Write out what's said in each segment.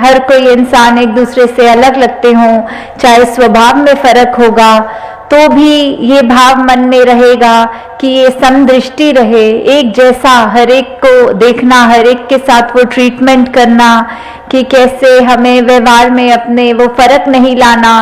हर कोई इंसान एक दूसरे से अलग लगते हों, चाहे स्वभाव में फर्क होगा, तो भी ये भाव मन में रहेगा कि ये समदृष्टि रहे, एक जैसा हर एक को देखना, हर एक के साथ वो ट्रीटमेंट करना, कि कैसे हमें व्यवहार में अपने वो फर्क नहीं लाना,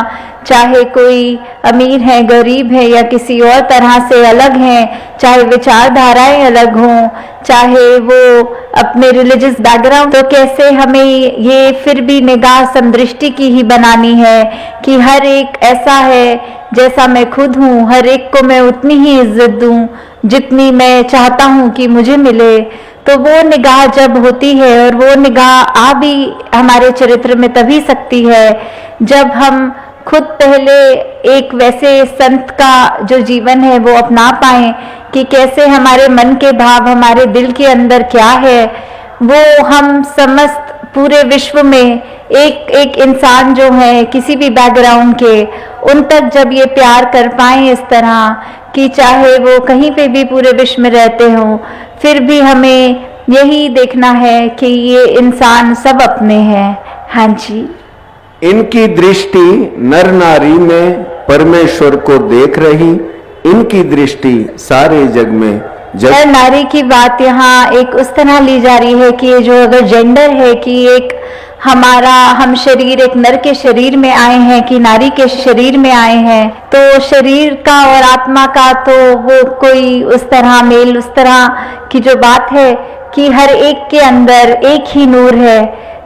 चाहे कोई अमीर है, गरीब है या किसी और तरह से अलग हैं, चाहे विचारधाराएं अलग हों, चाहे वो अपने रिलीजियस बैकग्राउंड, तो कैसे हमें ये फिर भी निगाह समदृष्टि की ही बनानी है कि हर एक ऐसा है जैसा मैं खुद हूँ, हर एक को मैं उतनी ही इज्जत दूँ जितनी मैं चाहता हूँ कि मुझे मिले। तो वो निगाह जब होती है, और वो निगाह आ भी हमारे चरित्र में तभी सकती है जब हम खुद पहले एक वैसे संत का जो जीवन है वो अपना पाएं, कि कैसे हमारे मन के भाव, हमारे दिल के अंदर क्या है, वो हम समस्त पूरे विश्व में एक एक इंसान जो है किसी भी बैकग्राउंड के, उन तक जब ये प्यार कर पाएं इस तरह कि चाहे वो कहीं पे भी पूरे विश्व में रहते हों, फिर भी हमें यही देखना है कि ये इंसान सब अपने हैं। हाँ जी। इनकी दृष्टि नर नारी में परमेश्वर को देख रही, इनकी दृष्टि सारे जग में नर नारी की बात यहाँ एक उस तरह ली जा रही है कि ये जो अगर जेंडर है कि एक हम शरीर एक नर के शरीर में आए हैं कि नारी के शरीर में आए हैं, तो शरीर का और आत्मा का तो वो कोई उस तरह मेल, उस तरह की जो बात है कि हर एक के अंदर एक ही नूर है,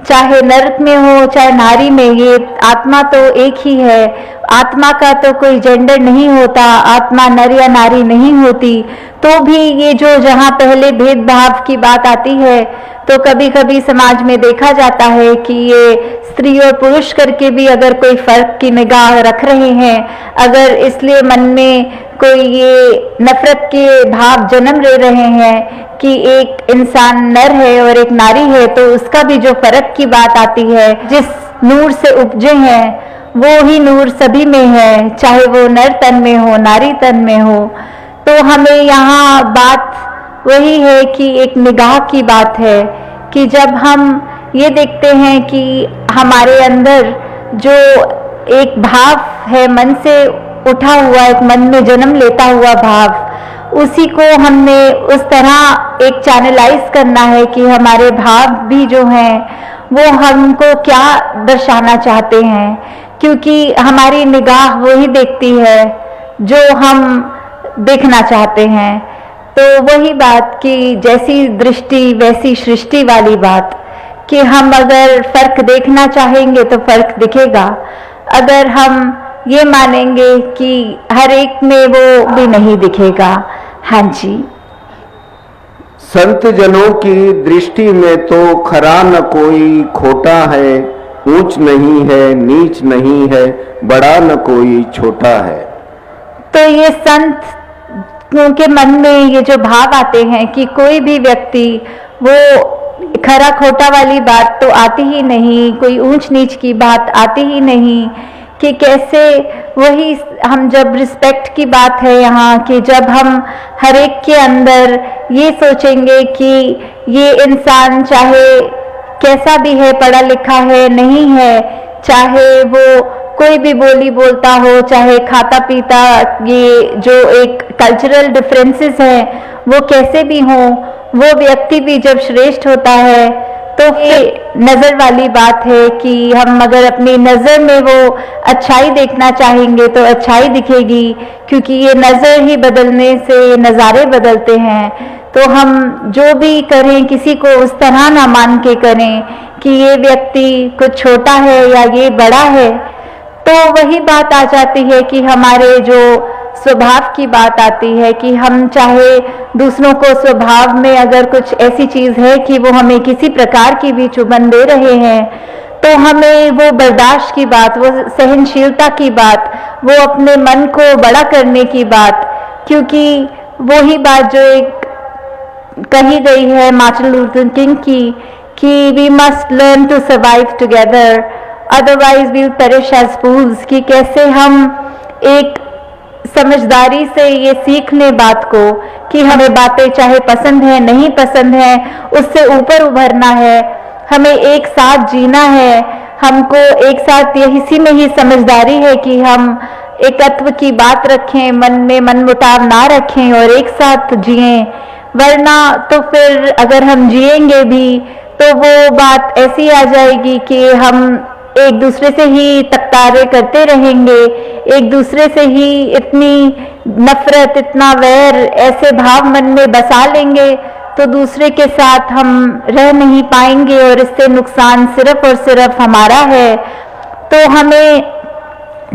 चाहे नर में हो चाहे नारी में, ये आत्मा तो एक ही है। आत्मा का तो कोई जेंडर नहीं होता, आत्मा नर या नारी नहीं होती। तो भी ये जो जहाँ पहले भेदभाव की बात आती है, तो कभी कभी समाज में देखा जाता है कि ये स्त्री और पुरुष करके भी अगर कोई फर्क की निगाह रख रहे हैं, अगर इसलिए मन में कोई ये नफरत के भाव जन्म ले रहे हैं कि एक इंसान नर है और एक नारी है, तो उसका भी जो फर्क की बात आती है, जिस नूर से उपजे हैं वो ही नूर सभी में है, चाहे वो नर तन में हो नारी तन में हो। तो हमें यहाँ बात वही है कि एक निगाह की बात है कि जब हम ये देखते हैं कि हमारे अंदर जो एक भाव है मन से उठा हुआ, एक मन में जन्म लेता हुआ भाव, उसी को हमने उस तरह एक चैनलाइज करना है कि हमारे भाव भी जो हैं वो हमको क्या दर्शाना चाहते हैं, क्योंकि हमारी निगाह वही देखती है जो हम देखना चाहते हैं। तो वही बात कि जैसी दृष्टि वैसी सृष्टि वाली बात, कि हम अगर फर्क देखना चाहेंगे तो फर्क दिखेगा, अगर हम ये मानेंगे कि हर एक में वो भी नहीं दिखेगा। हाँ जी। संत जनों की दृष्टि में तो खरा न कोई खोटा है, ऊंच नहीं है नीच नहीं है, बड़ा न कोई छोटा है। तो ये संत के मन में ये जो भाव आते हैं कि कोई भी व्यक्ति, वो खरा खोटा वाली बात तो आती ही नहीं, कोई ऊंच नीच की बात आती ही नहीं, कि कैसे वही हम जब रिस्पेक्ट की बात है यहाँ, कि जब हम हर एक के अंदर ये सोचेंगे कि ये इंसान चाहे कैसा भी है, पढ़ा लिखा है नहीं है, चाहे वो कोई भी बोली बोलता हो, चाहे खाता पीता, ये जो एक कल्चरल डिफरेंसेस हैं वो कैसे भी हों, वो व्यक्ति भी जब श्रेष्ठ होता है, तो ये नज़र वाली बात है कि हम अगर अपनी नज़र में वो अच्छाई देखना चाहेंगे तो अच्छाई दिखेगी, क्योंकि ये नज़र ही बदलने से नज़ारे बदलते हैं। तो हम जो भी करें किसी को उस तरह ना मान के करें कि ये व्यक्ति कुछ छोटा है या ये बड़ा है। तो वही बात आ जाती है कि हमारे जो स्वभाव की बात आती है कि हम चाहे दूसरों को स्वभाव में अगर कुछ ऐसी चीज़ है कि वो हमें किसी प्रकार की भी चुभन दे रहे हैं, तो हमें वो बर्दाश्त की बात, वो सहनशीलता की बात, वो अपने मन को बड़ा करने की बात, क्योंकि वही बात जो एक कही गई है मार्टिन लूथर किंग की कि we must learn to survive together otherwise we'll perish as fools, कि कैसे हम एक समझदारी से ये सीख लें बात को कि हमें बातें चाहे पसंद है नहीं पसंद है, उससे ऊपर उभरना है, हमें एक साथ जीना है, हमको एक साथ इसी में ही समझदारी है कि हम एकत्व की बात रखें, मन में मनमुटाव ना रखें और एक साथ जिएं। वरना तो फिर अगर हम जिएंगे भी तो वो बात ऐसी आ जाएगी कि हम एक दूसरे से ही तकरारें करते रहेंगे, एक दूसरे से ही इतनी नफरत, इतना वैर, ऐसे भाव मन में बसा लेंगे तो दूसरे के साथ हम रह नहीं पाएंगे और इससे नुकसान सिर्फ और सिर्फ हमारा है। तो हमें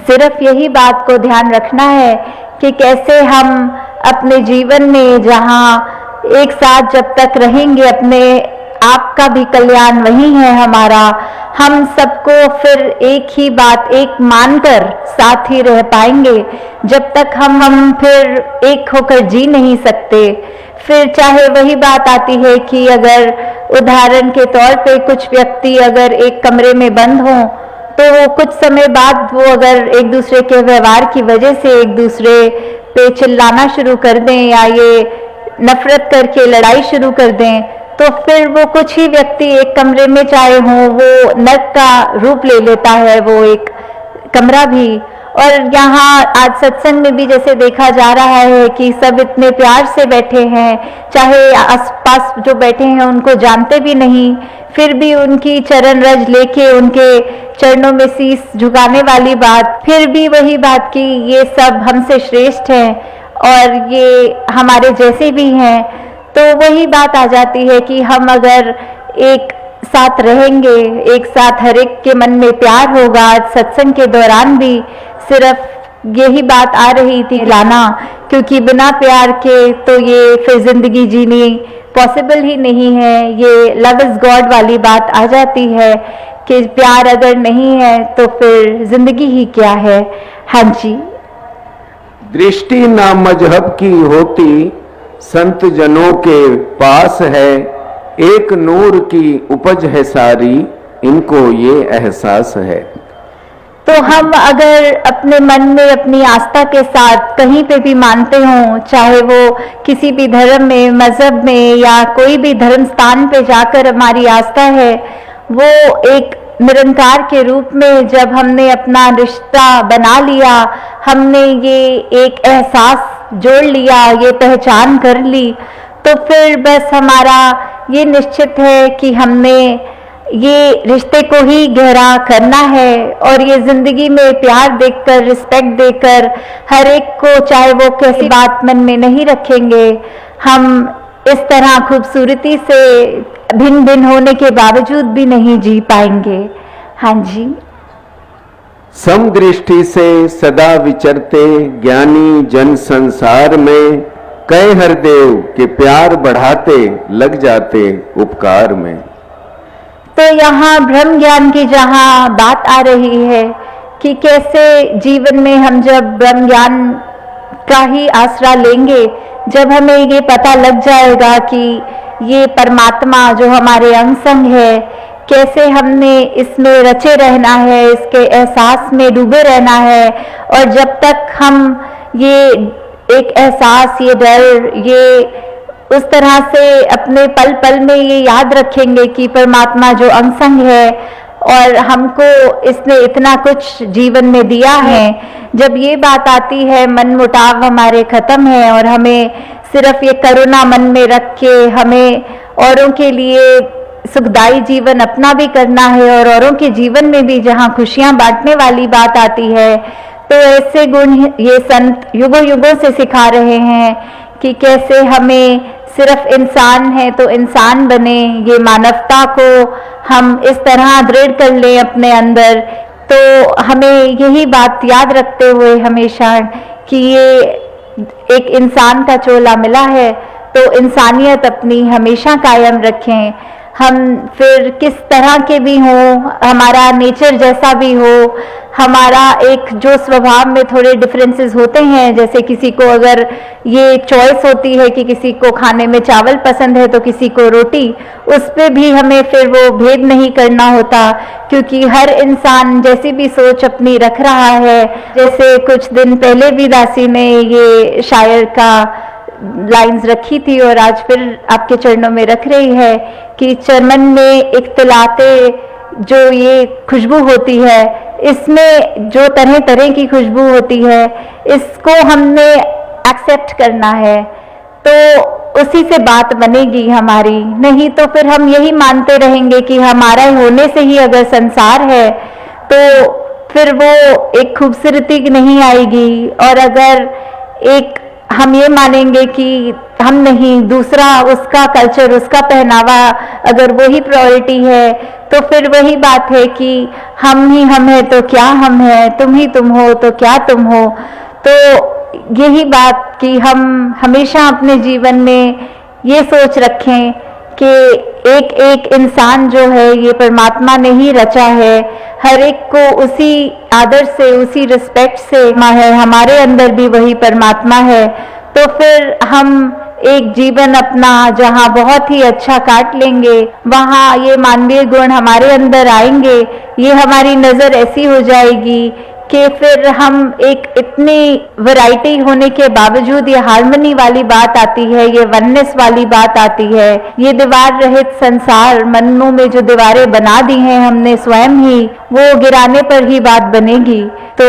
सिर्फ यही बात को ध्यान रखना है कि कैसे हम अपने जीवन में जहाँ एक साथ जब तक रहेंगे, अपने आपका भी कल्याण वही है हमारा, हम सबको फिर एक ही बात एक मानकर साथ ही रह पाएंगे। जब तक हम फिर एक होकर जी नहीं सकते। फिर चाहे वही बात आती है कि अगर उदाहरण के तौर पे कुछ व्यक्ति अगर एक कमरे में बंद हों तो वो कुछ समय बाद वो अगर एक दूसरे के व्यवहार की वजह से एक दूसरे पे चिल्लाना शुरू कर दें या ये नफरत करके लड़ाई शुरू कर दें, तो फिर वो कुछ ही व्यक्ति एक कमरे में चाहे हों, वो नर्क का रूप ले लेता है वो एक कमरा भी। और यहाँ आज सत्संग में भी जैसे देखा जा रहा है कि सब इतने प्यार से बैठे हैं, चाहे आसपास जो बैठे हैं उनको जानते भी नहीं, फिर भी उनकी चरण रज लेके उनके चरणों में शीश झुकाने वाली बात, फिर भी वही बात कि ये सब हमसे श्रेष्ठ हैं और ये हमारे जैसे भी हैं। तो वही बात आ जाती है कि हम अगर एक साथ रहेंगे, एक साथ हर एक के मन में प्यार होगा। सत्संग के दौरान भी सिर्फ यही बात आ रही थी लाना, क्योंकि बिना प्यार के तो ये फिर जिंदगी जीनी पॉसिबल ही नहीं है। ये लव इज गॉड वाली बात आ जाती है कि प्यार अगर नहीं है तो फिर जिंदगी ही क्या है। हाँ जी। दृष्टि ना मजहब की होती, संत जनों के पास है, एक नूर की उपज है सारी, इनको ये एहसास है। तो हम अगर अपने मन में अपनी आस्था के साथ कहीं पे भी मानते हों, चाहे वो किसी भी धर्म में, मजहब में या कोई भी धर्म स्थान पे जाकर हमारी आस्था है, वो एक निरंकार के रूप में जब हमने अपना रिश्ता बना लिया, हमने ये एक एहसास जोड़ लिया, ये पहचान कर ली, तो फिर बस हमारा ये निश्चित है कि हमने ये रिश्ते को ही गहरा करना है और ये जिंदगी में प्यार देकर, रिस्पेक्ट देकर हर एक को, चाहे वो कैसी बात मन में नहीं रखेंगे, हम इस तरह खूबसूरती से भिन्न भिन्न होने के बावजूद भी नहीं जी पाएंगे। हाँ जी। समदृष्टि से सदा विचरते ज्ञानी जन संसार में, कई हर देव के प्यार बढ़ाते लग जाते उपकार में। तो यहाँ ब्रह्म ज्ञान की जहाँ बात आ रही है कि कैसे जीवन में हम जब ब्रह्म ज्ञान का ही आसरा लेंगे, जब हमें ये पता लग जाएगा कि ये परमात्मा जो हमारे अंग संग है, कैसे हमने इसमें रचे रहना है, इसके एहसास में डूबे रहना है। और जब तक हम ये एक एहसास, ये डर, ये उस तरह से अपने पल पल में ये याद रखेंगे कि परमात्मा जो अंग संग है और हमको इसने इतना कुछ जीवन में दिया है, जब ये बात आती है मन मुटाव हमारे खत्म है और हमें सिर्फ ये करुणा मन में रख के हमें औरों के लिए सुखदायी जीवन अपना भी करना है और औरों के जीवन में भी जहाँ खुशियाँ बांटने वाली बात आती है, तो ऐसे गुण ये संत युगों युगों से सिखा रहे हैं कि कैसे हमें सिर्फ इंसान है तो इंसान बने, ये मानवता को हम इस तरह दृढ़ कर लें अपने अंदर। तो हमें यही बात याद रखते हुए हमेशा कि ये एक इंसान का चोला मिला है, तो इंसानियत अपनी हमेशा कायम रखें। हम फिर किस तरह के भी हों, हमारा नेचर जैसा भी हो, हमारा एक जो स्वभाव में थोड़े डिफरेंसेस होते हैं, जैसे किसी को अगर ये चॉइस होती है कि किसी को खाने में चावल पसंद है तो किसी को रोटी, उस पे भी हमें फिर वो भेद नहीं करना होता, क्योंकि हर इंसान जैसी भी सोच अपनी रख रहा है। जैसे कुछ दिन पहले भी दासी ने ये शायर का लाइंस रखी थी और आज फिर आपके चरणों में रख रही है कि चमन में इख्तिलाते जो ये खुशबू होती है, इसमें जो तरह तरह की खुशबू होती है, इसको हमने एक्सेप्ट करना है, तो उसी से बात बनेगी हमारी। नहीं तो फिर हम यही मानते रहेंगे कि हमारा होने से ही अगर संसार है तो फिर वो एक खूबसूरती नहीं आएगी। और अगर एक हम ये मानेंगे कि हम नहीं, दूसरा उसका कल्चर, उसका पहनावा अगर वही प्रायोरिटी है, तो फिर वही बात है कि हम ही हम है तो क्या हम है, तुम ही तुम हो तो क्या तुम हो। तो यही बात कि हम हमेशा अपने जीवन में ये सोच रखें कि एक एक इंसान जो है ये परमात्मा ने ही रचा है, हर एक को उसी आदर से, उसी रिस्पेक्ट से है, हमारे अंदर भी वही परमात्मा है। तो फिर हम एक जीवन अपना जहाँ बहुत ही अच्छा काट लेंगे, वहाँ ये मानवीय गुण हमारे अंदर आएंगे, ये हमारी नज़र ऐसी हो जाएगी कि फिर हम एक इतनी वैरायटी होने के बावजूद ये हार्मनी वाली बात आती है, ये वननेस वाली बात आती है, ये दीवार रहित संसार, मनों में जो दीवारें बना दी हैं हमने स्वयं ही, वो गिराने पर ही बात बनेगी। तो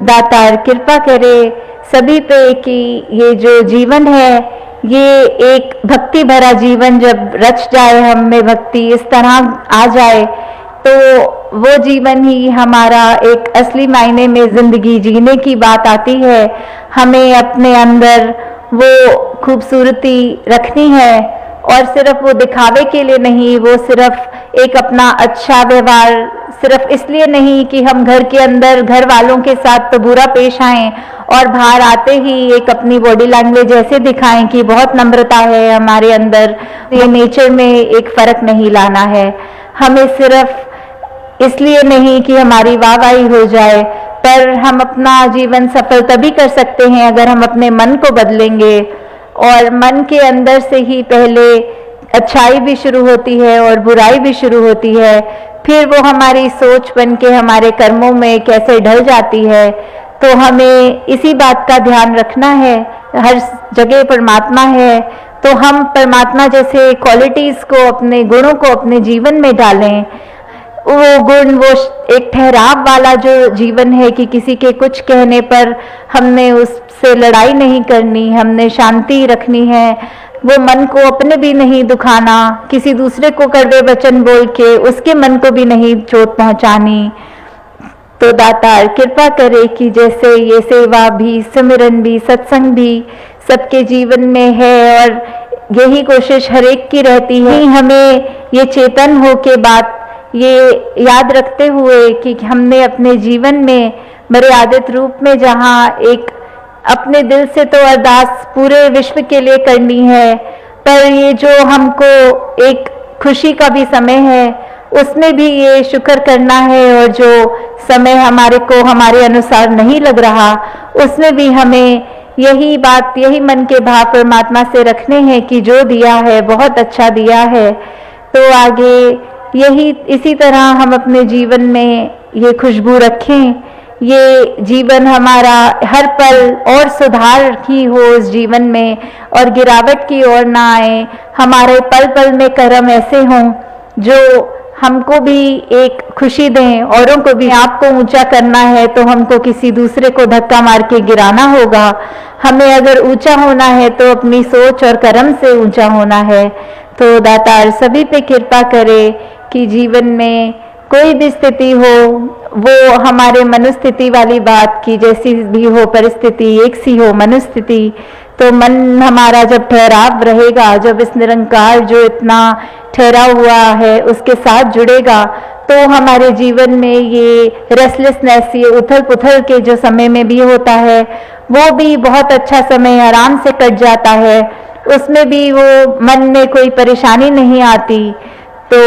दातार कृपा करे सभी पे कि ये जो जीवन है, ये एक भक्ति भरा जीवन जब रच जाए, हम में भक्ति इस तरह आ जाए, तो वो जीवन ही हमारा एक असली मायने में जिंदगी जीने की बात आती है। हमें अपने अंदर वो खूबसूरती रखनी है और सिर्फ वो दिखावे के लिए नहीं, वो सिर्फ एक अपना अच्छा व्यवहार सिर्फ इसलिए नहीं कि हम घर के अंदर घर वालों के साथ तो बुरा पेश आएं और बाहर आते ही एक अपनी बॉडी लैंग्वेज ऐसे दिखाएं कि बहुत नम्रता है हमारे अंदर। ये नेचर में एक फर्क नहीं लाना है। हमें सिर्फ इसलिए नहीं कि हमारी वाहवाही हो जाए, पर हम अपना जीवन सफल तभी कर सकते हैं अगर हम अपने मन को बदलेंगे। और मन के अंदर से ही पहले अच्छाई भी शुरू होती है और बुराई भी शुरू होती है, फिर वो हमारी सोच बन के हमारे कर्मों में कैसे ढल जाती है। तो हमें इसी बात का ध्यान रखना है। हर जगह परमात्मा है, तो हम परमात्मा जैसे क्वालिटीज को, अपने गुणों को अपने जीवन में डालें। वो गुण, वो एक ठहराव वाला जो जीवन है कि किसी के कुछ कहने पर हमने उससे लड़ाई नहीं करनी, हमने शांति रखनी है, वो मन को अपने भी नहीं दुखाना, किसी दूसरे को कड़वे वचन बोल के उसके मन को भी नहीं चोट पहुंचानी। तो दातार कृपा करे कि जैसे ये सेवा भी, सिमरन भी, सत्संग भी सबके जीवन में है और यही कोशिश हर एक की रहती है, हमें ये चेतन हो के बात ये याद रखते हुए कि हमने अपने जीवन में मर्यादित रूप में जहाँ एक अपने दिल से तो अरदास पूरे विश्व के लिए करनी है, पर ये जो हमको एक खुशी का भी समय है उसमें भी ये शुक्र करना है, और जो समय हमारे को हमारे अनुसार नहीं लग रहा उसमें भी हमें यही बात, यही मन के भाव परमात्मा से रखने हैं कि जो दिया है बहुत अच्छा दिया है। तो आगे यही इसी तरह हम अपने जीवन में ये खुशबू रखें, ये जीवन हमारा हर पल और सुधार ही हो इस जीवन में और गिरावट की ओर ना आए। हमारे पल पल में कर्म ऐसे हों जो हमको भी एक खुशी दें, औरों को भी। आपको ऊंचा करना है तो हमको किसी दूसरे को धक्का मार के गिराना होगा। हमें अगर ऊंचा होना है तो अपनी सोच और कर्म से ऊंचा होना है। तो दातार सभी पे कृपा करे कि जीवन में कोई भी स्थिति हो, वो हमारे मनुस्थिति वाली बात की जैसी भी हो परिस्थिति, एक सी हो मनुस्थिति, तो मन हमारा जब ठहराव रहेगा, जब इस निरंकार जो इतना ठहरा हुआ है उसके साथ जुड़ेगा, तो हमारे जीवन में ये रेस्टलेसनेस, ये उथल पुथल के जो समय में भी होता है, वो भी बहुत अच्छा समय आराम से कट जाता है। उसमें भी वो मन में कोई परेशानी नहीं आती। तो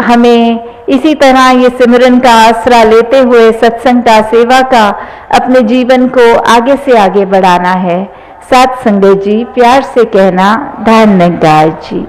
हमें इसी तरह ये सिमरन का आसरा लेते हुए सत्संग का, सेवा का अपने जीवन को आगे से आगे बढ़ाना है। साथ संगत जी प्यार से कहना, धन्यवाद जी।